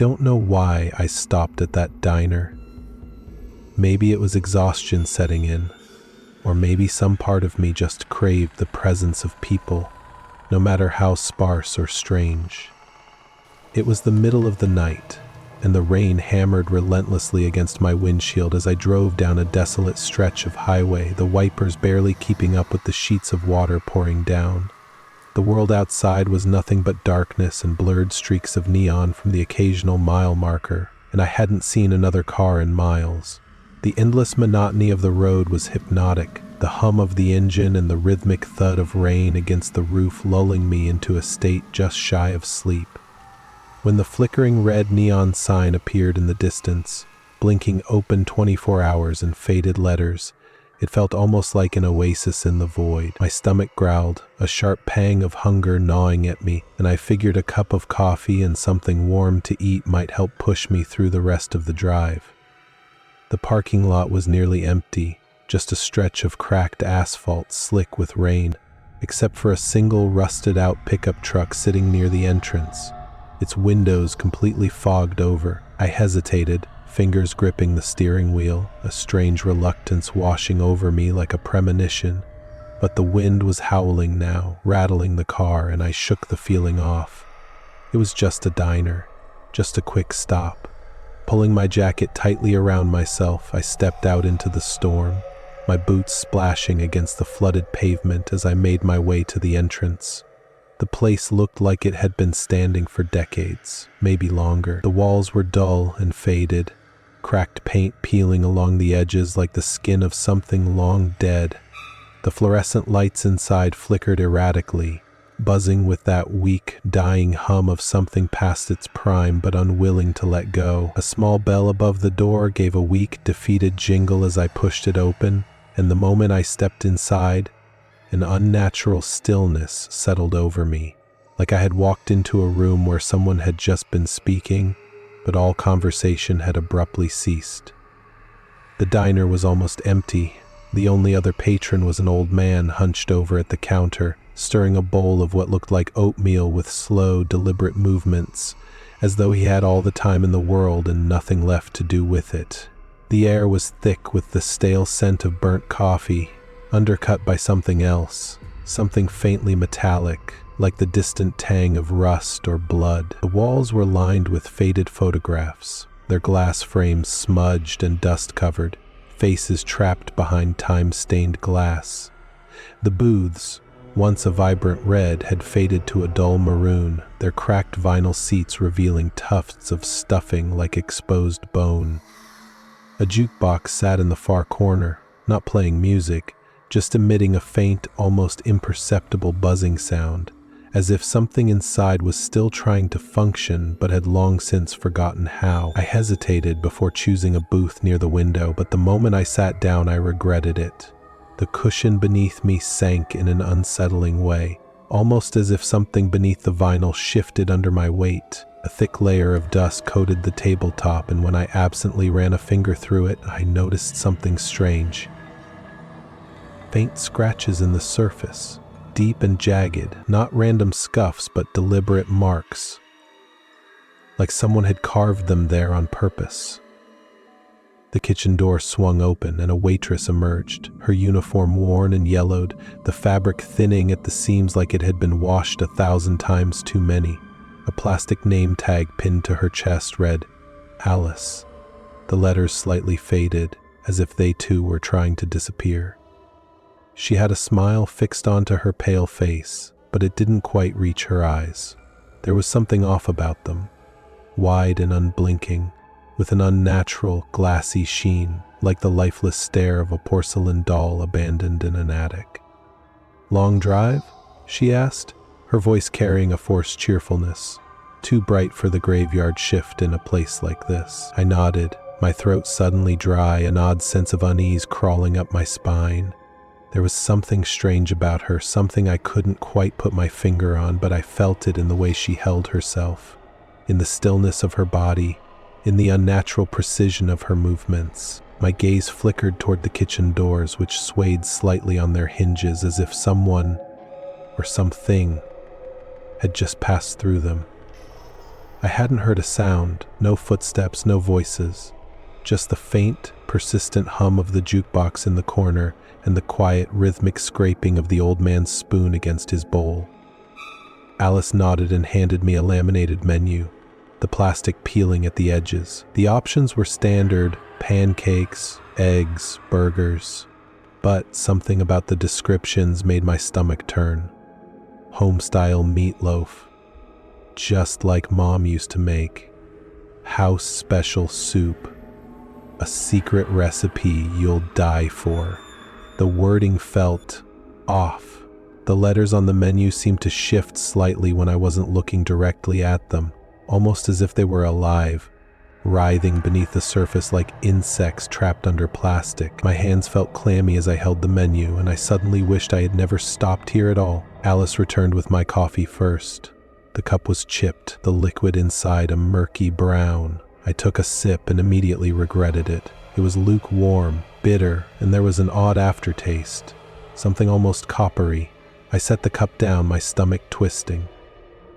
don't know why I stopped at that diner. Maybe it was exhaustion setting in, or maybe some part of me just craved the presence of people, no matter how sparse or strange. It was the middle of the night, and the rain hammered relentlessly against my windshield as I drove down a desolate stretch of highway, the wipers barely keeping up with the sheets of water pouring down. The world outside was nothing but darkness and blurred streaks of neon from the occasional mile marker, and I hadn't seen another car in miles. The endless monotony of the road was hypnotic, the hum of the engine and the rhythmic thud of rain against the roof lulling me into a state just shy of sleep. When the flickering red neon sign appeared in the distance, blinking open 24 hours in faded letters, it felt almost like an oasis in the void. My stomach growled, a sharp pang of hunger gnawing at me, and I figured a cup of coffee and something warm to eat might help push me through the rest of the drive. The parking lot was nearly empty, just a stretch of cracked asphalt slick with rain, except for a single rusted-out pickup truck sitting near the entrance, its windows completely fogged over. I hesitated, fingers gripping the steering wheel, a strange reluctance washing over me like a premonition. But the wind was howling now, rattling the car, and I shook the feeling off. It was just a diner, just a quick stop. Pulling my jacket tightly around myself, I stepped out into the storm, my boots splashing against the flooded pavement as I made my way to the entrance. The place looked like it had been standing for decades, maybe longer. The walls were dull and faded, cracked paint peeling along the edges like the skin of something long dead. The fluorescent lights inside flickered erratically, buzzing with that weak, dying hum of something past its prime but unwilling to let go. A small bell above the door gave a weak, defeated jingle as I pushed it open, and the moment I stepped inside, an unnatural stillness settled over me, like I had walked into a room where someone had just been speaking, but all conversation had abruptly ceased. The diner was almost empty. The only other patron was an old man hunched over at the counter, stirring a bowl of what looked like oatmeal with slow, deliberate movements, as though he had all the time in the world and nothing left to do with it. The air was thick with the stale scent of burnt coffee, undercut by something else, something faintly metallic, like the distant tang of rust or blood. The walls were lined with faded photographs, their glass frames smudged and dust-covered, faces trapped behind time-stained glass. The booths, once a vibrant red, had faded to a dull maroon, their cracked vinyl seats revealing tufts of stuffing like exposed bone. A jukebox sat in the far corner, not playing music, just emitting a faint, almost imperceptible buzzing sound, as if something inside was still trying to function but had long since forgotten how. I hesitated before choosing a booth near the window, but the moment I sat down I regretted it. The cushion beneath me sank in an unsettling way, almost as if something beneath the vinyl shifted under my weight. A thick layer of dust coated the tabletop, and when I absently ran a finger through it, I noticed something strange. Faint scratches in the surface, deep and jagged, not random scuffs but deliberate marks, like someone had carved them there on purpose. The kitchen door swung open and a waitress emerged, her uniform worn and yellowed, the fabric thinning at the seams like it had been washed 1,000 times too many. A plastic name tag pinned to her chest read, Alice. The letters slightly faded, as if they too were trying to disappear. She had a smile fixed onto her pale face, but it didn't quite reach her eyes. There was something off about them, wide and unblinking, with an unnatural, glassy sheen, like the lifeless stare of a porcelain doll abandoned in an attic. "Long drive?" she asked, her voice carrying a forced cheerfulness, too bright for the graveyard shift in a place like this. I nodded, my throat suddenly dry, an odd sense of unease crawling up my spine. There was something strange about her, something I couldn't quite put my finger on, but I felt it in the way she held herself, in the stillness of her body, in the unnatural precision of her movements. My gaze flickered toward the kitchen doors, which swayed slightly on their hinges as if someone, or something, had just passed through them. I hadn't heard a sound, no footsteps, no voices, just the faint, persistent hum of the jukebox in the corner and the quiet, rhythmic scraping of the old man's spoon against his bowl. Alice nodded and handed me a laminated menu, the plastic peeling at the edges. The options were standard: pancakes, eggs, burgers. But something about the descriptions made my stomach turn. Home-style meatloaf, just like Mom used to make. House-special soup, a secret recipe you'll die for. The wording felt off. The letters on the menu seemed to shift slightly when I wasn't looking directly at them, almost as if they were alive, writhing beneath the surface like insects trapped under plastic. My hands felt clammy as I held the menu, and I suddenly wished I had never stopped here at all. Alice returned with my coffee first. The cup was chipped, the liquid inside a murky brown. I took a sip and immediately regretted it. It was lukewarm, bitter, and there was an odd aftertaste, something almost coppery. I set the cup down, my stomach twisting.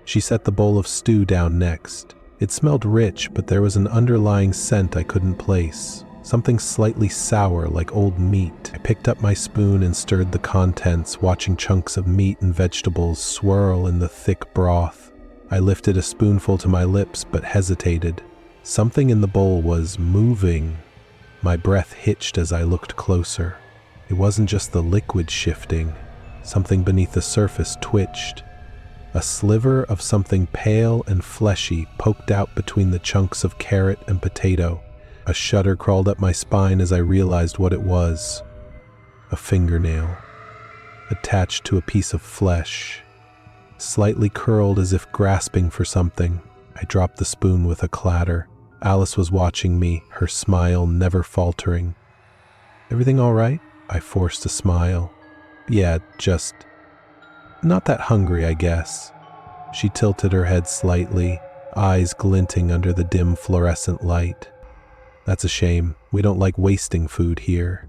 She set the bowl of stew down next. It smelled rich, but there was an underlying scent I couldn't place, something slightly sour like old meat. I picked up my spoon and stirred the contents, watching chunks of meat and vegetables swirl in the thick broth. I lifted a spoonful to my lips but hesitated. Something in the bowl was moving. My breath hitched as I looked closer. It wasn't just the liquid shifting. Something beneath the surface twitched. A sliver of something pale and fleshy poked out between the chunks of carrot and potato. A shudder crawled up my spine as I realized what it was. A fingernail, attached to a piece of flesh, slightly curled as if grasping for something. I dropped the spoon with a clatter. Alice was watching me, her smile never faltering. "Everything all right?" I forced a smile. "Yeah, just not that hungry, I guess." She tilted her head slightly, eyes glinting under the dim fluorescent light. "That's a shame. We don't like wasting food here."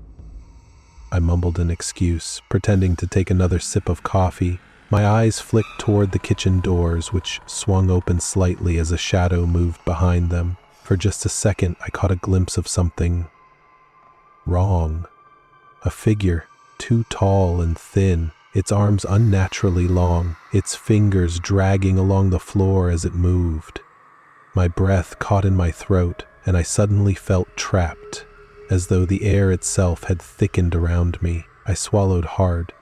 I mumbled an excuse, pretending to take another sip of coffee. My eyes flicked toward the kitchen doors, which swung open slightly as a shadow moved behind them. For just a second, I caught a glimpse of something wrong. A figure, too tall and thin, its arms unnaturally long, its fingers dragging along the floor as it moved. My breath caught in my throat, and I suddenly felt trapped, as though the air itself had thickened around me. I swallowed hard.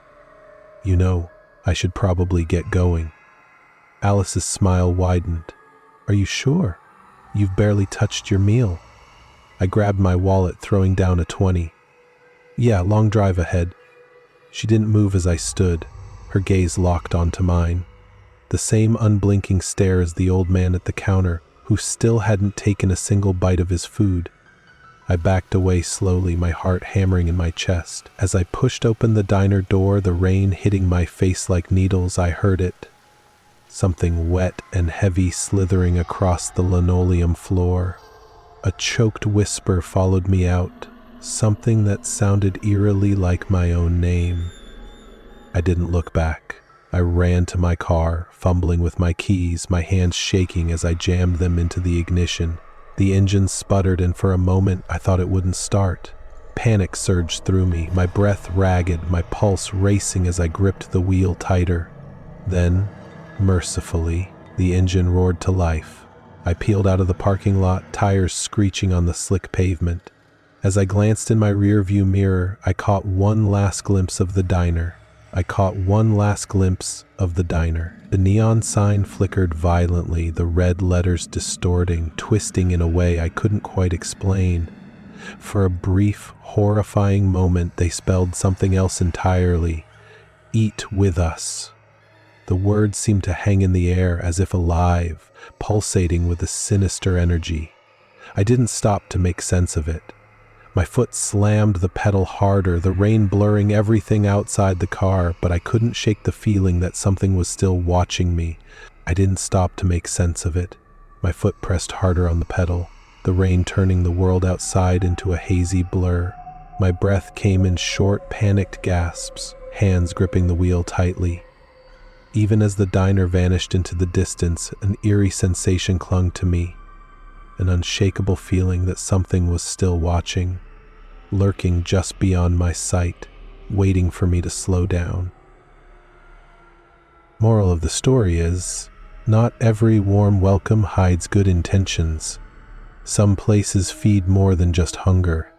"You know, I should probably get going." Alice's smile widened. "Are you sure? You've barely touched your meal." I grabbed my wallet, throwing down a 20. "Yeah, long drive ahead." She didn't move as I stood, her gaze locked onto mine. The same unblinking stare as the old man at the counter, who still hadn't taken a single bite of his food. I backed away slowly, my heart hammering in my chest. As I pushed open the diner door, the rain hitting my face like needles, I heard it. Something wet and heavy slithering across the linoleum floor. A choked whisper followed me out, something that sounded eerily like my own name. I didn't look back. I ran to my car, fumbling with my keys, my hands shaking as I jammed them into the ignition. The engine sputtered, and for a moment I thought it wouldn't start. Panic surged through me, my breath ragged, my pulse racing as I gripped the wheel tighter. Then, mercifully, the engine roared to life. I peeled out of the parking lot, tires screeching on the slick pavement. As I glanced in my rearview mirror, I caught one last glimpse of the diner. The neon sign flickered violently, the red letters distorting, twisting in a way I couldn't quite explain. For a brief, horrifying moment, they spelled something else entirely. "Eat with us." The words seemed to hang in the air as if alive, pulsating with a sinister energy. I didn't stop to make sense of it. My foot slammed the pedal harder, the rain blurring everything outside the car, but I couldn't shake the feeling that something was still watching me. I didn't stop to make sense of it. My foot pressed harder on the pedal, the rain turning the world outside into a hazy blur. My breath came in short, panicked gasps, hands gripping the wheel tightly. Even as the diner vanished into the distance, an eerie sensation clung to me, an unshakable feeling that something was still watching, lurking just beyond my sight, waiting for me to slow down. Moral of the story is, not every warm welcome hides good intentions. Some places feed more than just hunger.